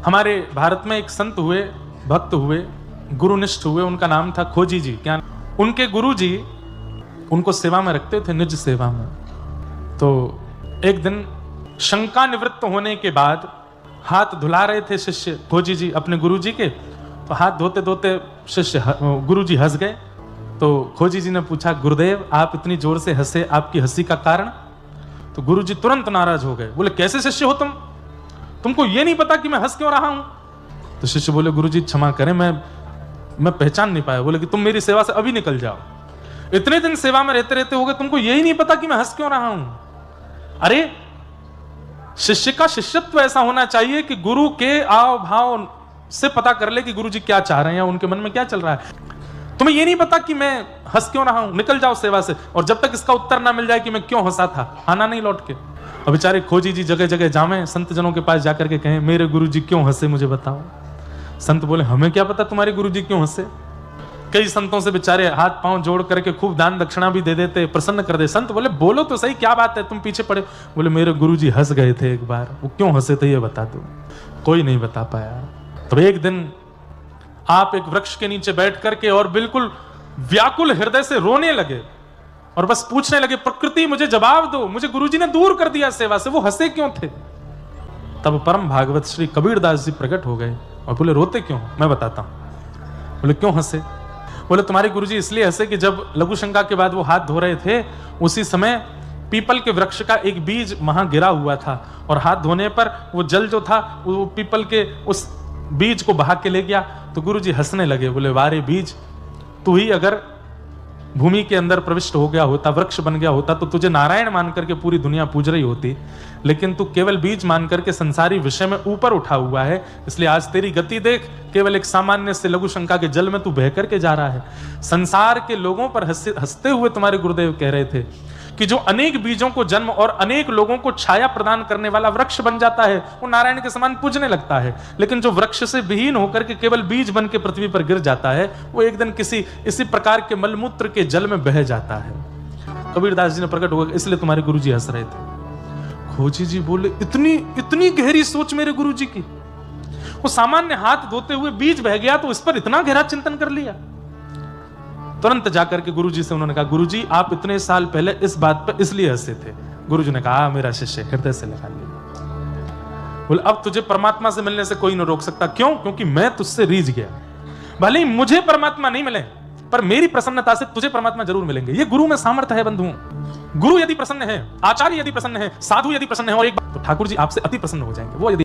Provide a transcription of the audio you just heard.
हमारे भारत में एक संत हुए, भक्त हुए, गुरुनिष्ठ हुए, उनका नाम था खोजी जी। क्या उनके गुरु जी उनको सेवा में रखते थे, निज सेवा में। तो एक दिन शंका निवृत्त होने के बाद हाथ धुला रहे थे शिष्य खोजी जी अपने गुरु जी के। तो हाथ धोते धोते शिष्य गुरु जी हंस गए। तो खोजी जी ने पूछा, गुरुदेव आप इतनी जोर से हंसे, आपकी हंसी का कारण? तो गुरु जी तुरंत नाराज हो गए, बोले कैसे शिष्य हो तुमको ये नहीं पता कि मैं हंस क्यों रहा हूं? तो शिष्य बोले, गुरु जी क्षमा करें, मैं पहचान नहीं पाया। बोले कि तुम मेरी सेवा से अभी निकल जाओ, इतने दिन सेवा में रहते रहते हो गए, तुमको यही नहीं पता कि मैं हंस क्यों रहा हूं? अरे शिष्य का शिष्यत्व ऐसा होना चाहिए कि गुरु के आव भाव से पता कर ले कि गुरु जी क्या चाह रहे हैं, उनके मन में क्या चल रहा है। तुम्हें ये नहीं पता कि मैं हंस क्यों रहा हूं, निकल जाओ सेवा से। और जब तक इसका उत्तर ना मिल जाए कि मैं क्यों हंसा था, आना नहीं लौट के। अब बेचारे खोजी जी जगह जगह जामे, संत जनों के पास जाकर के कहें, मेरे गुरु जी क्यों हंसे, मुझे बताओ। संत बोले, हमें क्या पता तुम्हारे गुरु जी क्यों हंसे। कई संतों से बेचारे हाथ पांव जोड़ करके खूब दान दक्षिणा भी दे देते, प्रसन्न कर दे। संत बोले, बोलो तो सही क्या बात है, तुम पीछे पड़े। बोले, मेरे गुरु जी हंस गए थे एक बार, वो क्यों हंसे थे ये बता दो। कोई नहीं बता पाया। तो एक दिन आप एक वृक्ष के नीचे बैठ करके और बिल्कुल व्याकुल हृदय से रोने लगे और बस पूछने लगे, प्रकृति मुझे जवाब दो, मुझे गुरुजी ने दूर कर दिया सेवा से, वो हंसे क्यों थे? तब परम भागवत श्री कबीरदास जी प्रकट हो गए और बोले, रोते क्यों? मैं बताता हूं। बोले, क्यों हंसे? बोले, तुम्हारे गुरुजी इसलिए हंसे कि जब लघु शंका के बाद वो हाथ धो रहे थे, उसी समय पीपल के वृक्ष का एक बीज वहां गिरा हुआ था और हाथ धोने पर वो जल जो था वो पीपल के उस बीज को बहा के ले गया। तो गुरुजी हंसने लगे, बोले, वारे बीज, तू ही अगर भूमि के अंदर प्रविष्ट हो गया होता, वृक्ष बन गया होता, तो तुझे नारायण मान करके पूरी दुनिया पूज रही होती, लेकिन तू केवल बीज मान करके संसारी विषय में ऊपर उठा हुआ है, इसलिए आज तेरी गति देख, केवल एक सामान्य से लघु शंका के जल में तू बह करके जा रहा है। संसार के लोगों पर हंसते हुए तुम्हारे गुरुदेव कह रहे थे कि जो अनेक बीजों को जन्म और अनेक लोगों को छाया प्रदान करने वाला वृक्ष बन जाता है, वो नारायण के समान पूजने लगता है, लेकिन जो वृक्ष से विहीन होकर के केवल बीज बन के पृथ्वी पर गिर जाता है, वो एक दिन इसी प्रकार के मलमूत्र के जल में बह जाता है। कबीरदास जी ने प्रकट हुआ, इसलिए तुम्हारे गुरुजी हंस रहे थे। खोजी जी बोले, इतनी गहरी सोच मेरे गुरुजी की, वो सामान्य हाथ धोते हुए बीज बह गया तो इस पर इतना गहरा चिंतन कर लिया। तुरंत जाकर के गुरुजी से उन्होंने कहा, गुरुजी आप इतने साल पहले इस बात पर इसलिए हंसे थे। गुरुजी ने कहा, मेरा शिष्य हृदय से लगा लिया। बोले, अब तुझे परमात्मा से मिलने से कोई न रोक सकता। क्यों? क्योंकि मैं तुझसे रीझ गया। भले ही मुझे परमात्मा नहीं मिले, पर मेरी प्रसन्नता से तुझे परमात्मा जरूर मिलेंगे। ये गुरु में सामर्थ्य है बंधु। गुरु यदि प्रसन्न है, आचार्य यदि प्रसन्न है, साधु यदि प्रसन्न है, और एक बात तो ठाकुर जी आपसे अति प्रसन्न हो जाएंगे। वो यदि